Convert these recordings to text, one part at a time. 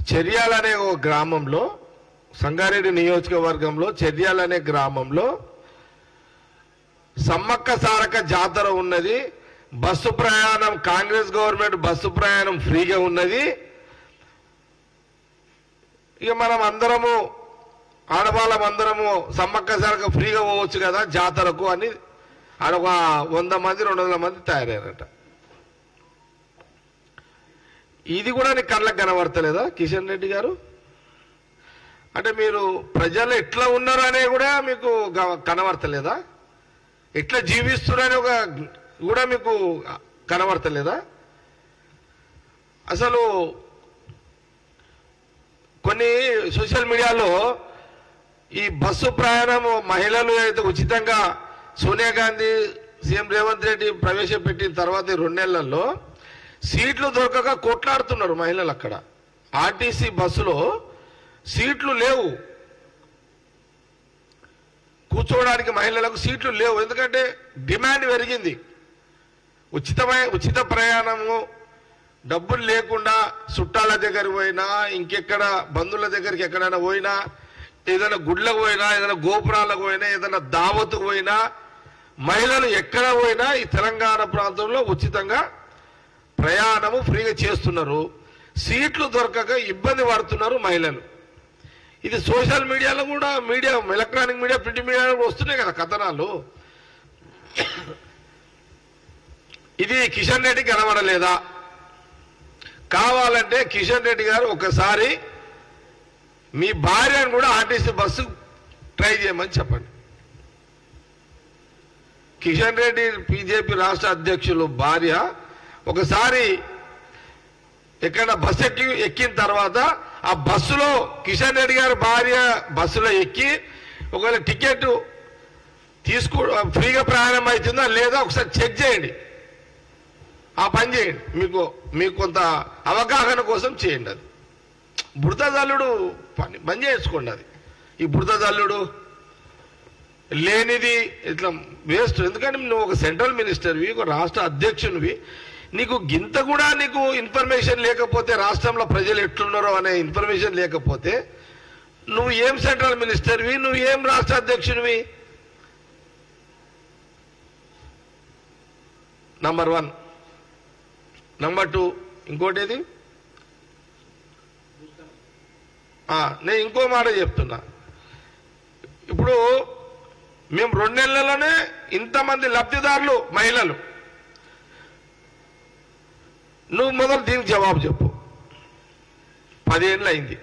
చెర్యాలనే ఒక గ్రామంలో, సంగారెడ్డి నియోజకవర్గంలో చెర్యాలనే గ్రామంలో సమ్మక్క సారక్క జాతర ఉన్నది. బస్సు ప్రయాణం, కాంగ్రెస్ గవర్నమెంట్ బస్సు ప్రయాణం ఫ్రీగా ఉన్నది. ఇక మనం అందరము ఆడవాళ్ళం అందరము సమ్మక్క సారక్క ఫ్రీగా పోవచ్చు కదా జాతరకు అని ఆడొక 100 మంది 200 మంది తయారయ్యారట. ఇది కూడా నీకు కళ్ళకు కనబడతలేదా కిషన్ రెడ్డి గారు? అంటే మీరు ప్రజలు ఎట్లా ఉన్నారు అనే కూడా మీకు కనబడతలేదా? ఎట్లా జీవిస్తున్నారని కూడా మీకు కనబడతలేదా? అసలు కొన్ని సోషల్ మీడియాలో ఈ బస్సు ప్రయాణం మహిళలు అయితే ఉచితంగా సోనియా గాంధీ, సీఎం రేవంత్ రెడ్డి ప్రవేశపెట్టిన తర్వాత 2 నెలల్లో సీట్లు దొరకక కొట్లాడుతున్నారు మహిళలు. అక్కడ ఆర్టీసీ బస్సులో సీట్లు లేవు, కూర్చోవడానికి మహిళలకు సీట్లు లేవు. ఎందుకంటే డిమాండ్ పెరిగింది. ఉచిత ప్రయాణము, డబ్బులు లేకుండా చుట్టాల దగ్గరికి పోయినా, ఇంకెక్కడ బంధువుల దగ్గరికి ఎక్కడైనా పోయినా, ఏదైనా గుడ్లకు పోయినా, ఏదైనా గోపురాలకు పోయినా, ఏదైనా దావత్తుకు పోయినా, మహిళలు ఎక్కడ పోయినా ఈ తెలంగాణ ప్రాంతంలో ఉచితంగా ప్రయాణము ఫ్రీగా చేస్తున్నారు. సీట్లు దొరకక ఇబ్బంది పడుతున్నారు మహిళలు. ఇది సోషల్ మీడియాలో కూడా, ఎలక్ట్రానిక్ మీడియా, ప్రింట్ మీడియాలో వస్తున్నాయి కదా కథనాలు. ఇది కిషన్ రెడ్డి కనబడలేదా? కావాలంటే కిషన్ రెడ్డి గారు ఒకసారి మీ భార్యను కూడా ఆర్టీసీ బస్సు ట్రై చేయమని చెప్పండి. కిషన్ రెడ్డి బీజేపీ రాష్ట్ర అధ్యక్షులు భార్య ఒకసారి ఎక్కడ బస్సు ఎక్కిన తర్వాత ఆ బస్సులో కిషన్ రెడ్డి గారి భార్య బస్సులో ఎక్కి ఒకవేళ టికెట్ ఫ్రీగా ప్రయాణం అవుతుందా లేదా ఒకసారి చెక్ చేయండి. ఆ పని చేయండి. మీకు కొంత అవగాహన కోసం చేయండి. అది బురద జల్లుడు పని చేసుకోండి. అది ఈ బురద జల్లుడు లేనిది ఇట్లా వేస్ట్. ఎందుకంటే నువ్వు ఒక సెంట్రల్ మినిస్టర్వి, ఒక రాష్ట్ర అధ్యక్షునివి, నీకు గింత కూడా నీకు ఇన్ఫర్మేషన్ లేకపోతే, రాష్ట్రంలో ప్రజలు ఎట్లున్నారో అనే ఇన్ఫర్మేషన్ లేకపోతే నువ్వు ఏం సెంట్రల్ మినిస్టర్వి, నువ్వు ఏం రాష్ట్ర అధ్యక్షునివి? నంబర్ 1. నంబర్ 2 ఇంకోటి ఏది? నేను ఇంకో మాట చెప్తున్నా. ఇప్పుడు మేము 2 నెలల్లోనే ఇంతమంది లబ్ధిదారులు మహిళలు. నువ్వు మొదలు దీనికి జవాబు చెప్పు. 10 ఏళ్ళు అయింది.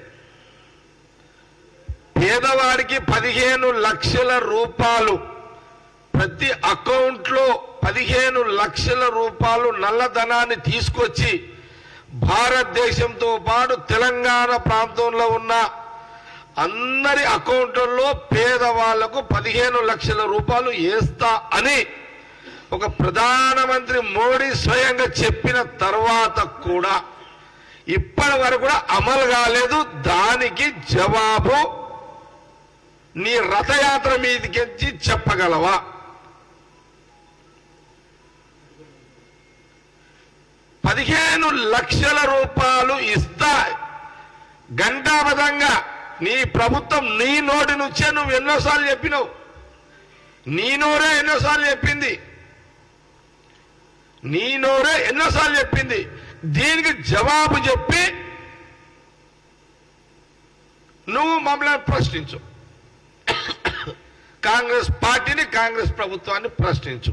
పేదవాడికి 15 లక్షల రూపాయలు ప్రతి అకౌంట్లో 15 లక్షల రూపాయలు నల్లధనాన్ని తీసుకొచ్చి భారతదేశంతో పాటు తెలంగాణ ప్రాంతంలో ఉన్న అందరి అకౌంట్లలో పేదవాళ్లకు 15 లక్షల రూపాయలు వేస్తా అని ఒక ప్రధానమంత్రి మోడీ స్వయంగా చెప్పిన తర్వాత కూడా ఇప్పటి వరకు కూడా అమలు కాలేదు. దానికి జవాబు నీ రథయాత్ర మీదకి చెప్పగలవా? $15 లక్షల ఇస్తా గంటాబద్ధంగా నీ ప్రభుత్వం నీ నోటి నుంచే నువ్వు ఎన్నోసార్లు చెప్పినావు. నీ నోరే ఎన్నోసార్లు చెప్పింది. దీనికి జవాబు చెప్పి నువ్వు మమ్మల్ని ప్రశ్నించు. కాంగ్రెస్ పార్టీని, కాంగ్రెస్ ప్రభుత్వాన్ని ప్రశ్నించు.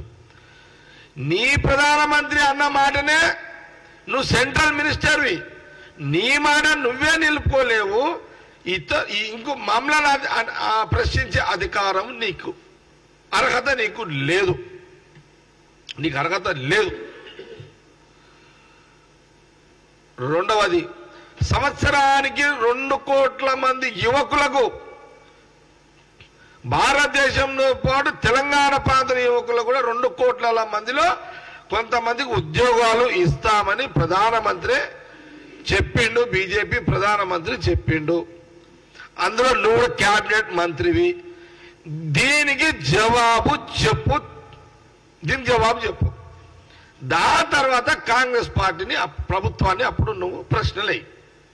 నీ ప్రధానమంత్రి అన్న మాటనే నువ్వు సెంట్రల్ మినిస్టర్వి, నీ మాట నువ్వే నిలుపుకోలేవు. ఇంకో మమ్మల్ని ప్రశ్నించే అధికారం నీకు, అర్హత నీకు లేదు. నీకు అర్హత లేదు. రెండవది, సంవత్సరానికి 2 కోట్ల మంది యువకులకు, భారతదేశంతో పాటు తెలంగాణ ప్రాంత యువకులకు కూడా 2 కోట్ల మందిలో కొంతమందికి ఉద్యోగాలు ఇస్తామని ప్రధానమంత్రి చెప్పిండు. బీజేపీ ప్రధానమంత్రి చెప్పిండు. అందులో నువ్వు క్యాబినెట్ మంత్రివి. దీనికి జవాబు చెప్పు. దాని తర్వాత కాంగ్రెస్ పార్టీని, ప్రభుత్వాన్ని అప్పుడు నువ్వు ప్రశ్నలే.